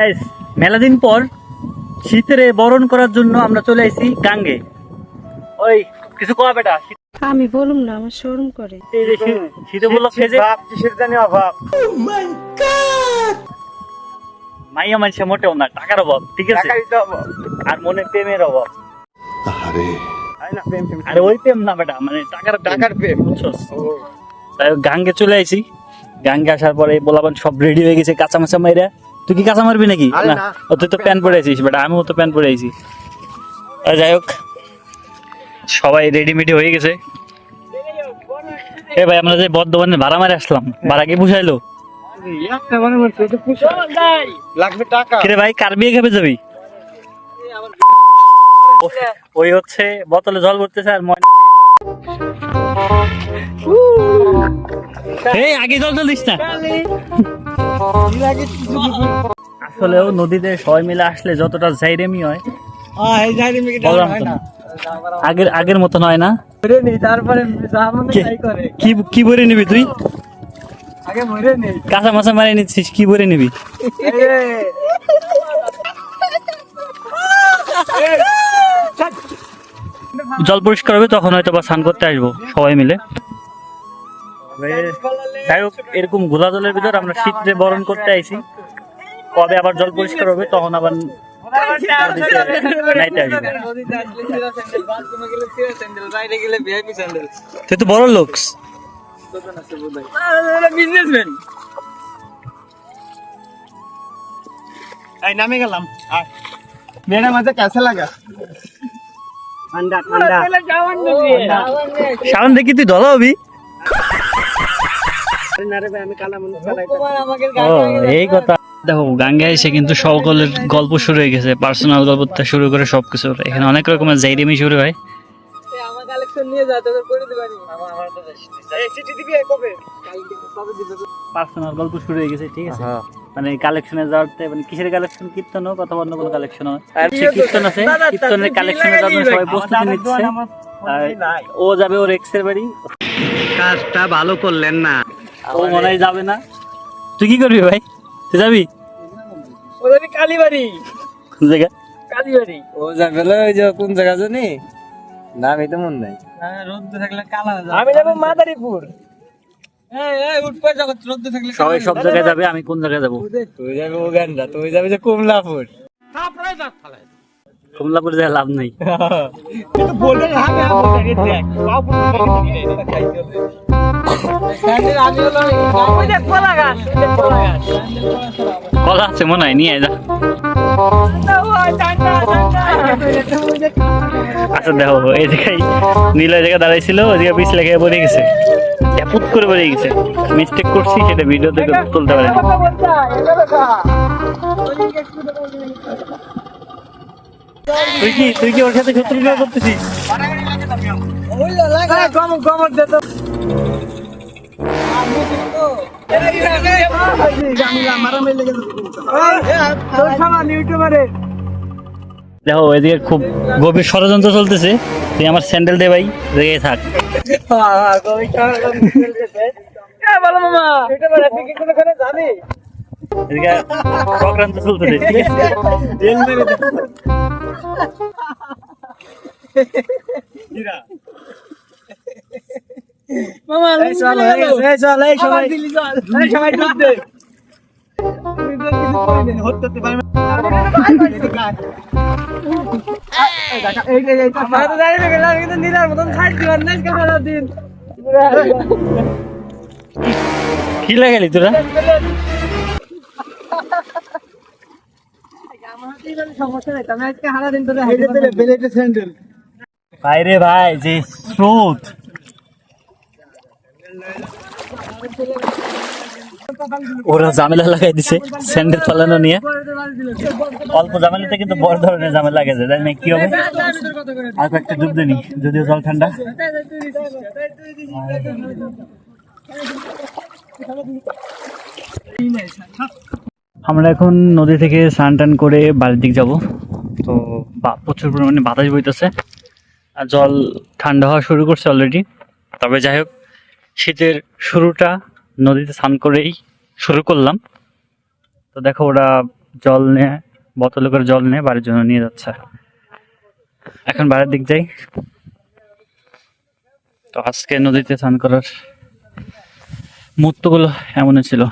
Guys মেলা দিন পর শীতের বরণ করার জন্য আমরা চলে আসি গাঙ্গে। ওই কিছু কোয়া বেটা, আমি বলুম না, আমার শরম করে। শীতে বললো খেজে কিসের জানি অভাব। মাইয়া মানুষে মোটেও না, টাকার অভাব, ঠিক আছে, আর মনে প্রেমের অভাব। আরে ওই প্রেম না বেটা, মানে টাকার প্রেম, বুঝছস? তাই গাঙ্গে চলে আইছি। গাঙ্গে আসার পরে বলাবান সব রেডি হয়ে গেছে, কাঁচা মাচা মাইরা। তুই কি কাঁচা মারবি নাকি? না, তুই তো প্যান্ট পরে আছিস বেটা, আমিও তো প্যান্ট পরে আইছি। যাই হোক, সবাই রেডিমেডি হয়ে গেছে। এ ভাই, আমরা যে বর্ধমানে ভাড়া মারে আসলাম, ভাড়া কি পুষাইলো? কিরে ভাই, কার বিয়ে খাবে যাবি? ওই হচ্ছে বোতলে জল ভরতেছে আর এই আগে জল দিস না। আসলেও নদীতে সবাই মিলে আসলে যতটা জাইরেমি হয় আগের মতন হয় না। কি ভরে নিবি তুই? কাঁচা মাছা মারি নিচ্ছিস, কি ভরে নিবি? জল পরিষ্কার হবে তখন হয়তো বা স্নান করতে আসবো সবাই মিলে। যাই হোক, এরকম ঘোলা জলের ভিতর আমরা শীতে বরণ করতে আইছি। কবে আবার জল পরিষ্কার হবে তখন আবার নাইতে আসবো। তুই তো বড় লোক, নামে গেলাম। মেয়েরা মাঝে কেসে লাগা ঠান্ডা ঠান্ডা সাবান দেখি তুই ধলা হবি। এই কথা দেখো, গাঙ্গে এসে কিন্তু সকলের গল্প শুরু হয়ে গেছে, পার্সোনাল গল্প থেকে শুরু করে সবকিছু। এখানে অনেক রকমের জাইরেমি শুরু হয়। পার্সোনাল গল্প শুরু হয়ে গেছে, ঠিক আছে। মানে কালেকশনে যাওয়াতে, মানে কিসের কালেকশন? কীর্তন হোক অথবা অন্য কোনো কালেকশন হয়, কীর্তন আছে, কীর্তনের কালেকশনে যাওয়ার জন্য সবাই প্রস্তুতি নিচ্ছে। ও যাবে ওর এক্সের বাড়ি। কাজটা ভালো করলেন না, ও মনে হয় যাবে না। তুই কি করবি ভাই? তুই যাবি? ও যাবি কালীবাড়ি। কোন জায়গা? কালীবাড়ি। ও যাবে ওই যে কোন জায়গা জানি না, আমি তো মন নাই। আমি যাবো মাদারীপুর। সবাই সব জায়গায় যাবে, আমি কোন জায়গায় যাবো? তুই যাবি উগান্ডা, তুই যাবি যে কমলাপুর। কমলাপুর যায় লাভ নেই। কলা আছে মনে হয়, নিয়ে যা। আচ্ছা দেখো, এই জায়গায় নীল জায়গায় দাঁড়াইছিল, ওই জায়গায় পিছ লেগে পড়ে গেছে, পুত করে পড়ে গেছে। মিস্টেক করছি, সেটা ভিডিও থেকে তুলতে পারেনি। তুই কি ওর সাথে শত্রুতা করতেছিস? দেখো, এদিকে খুব গভীর ষড়যন্ত্র চলতেছে। তুই আমার স্যান্ডেল দে ভাই, রেগে থাক। এদিকে চক্রান্ত চলতেছে, ঠিক আছে। কি লাগালি তোরা? বাইরে ভাই যে স্রোত, ওরা ঝামেলা লাগাই দিছে স্যান্ডেল পালানো নিয়ে। অল্প ঝামেলাতে কিন্তু বড় ধরনের ঝামেলা লাগে যায়, জানি না কি হবে। আর একটা ডুব দিনি, যদিও জল ঠান্ডা। আমরা এখন নদী থেকে স্নান টান করে বাড়ির দিক যাবো। তো প্রচুর পরিমাণে বাতাস বইতেছে আর জল ঠান্ডা হওয়া শুরু করছে অলরেডি। তবে যাই হোক, শীতের শুরুটা নদীতে স্নান করেই শুরু করলাম। তো দেখো, ওরা জল নিয়ে, বোতলে করে জল নিয়ে বাড়ির জন্য নিয়ে যাচ্ছে। এখন বাড়ির দিক যাই। তো আজকে নদীতে স্নান করার মুহূর্তগুলো এমনই ছিল।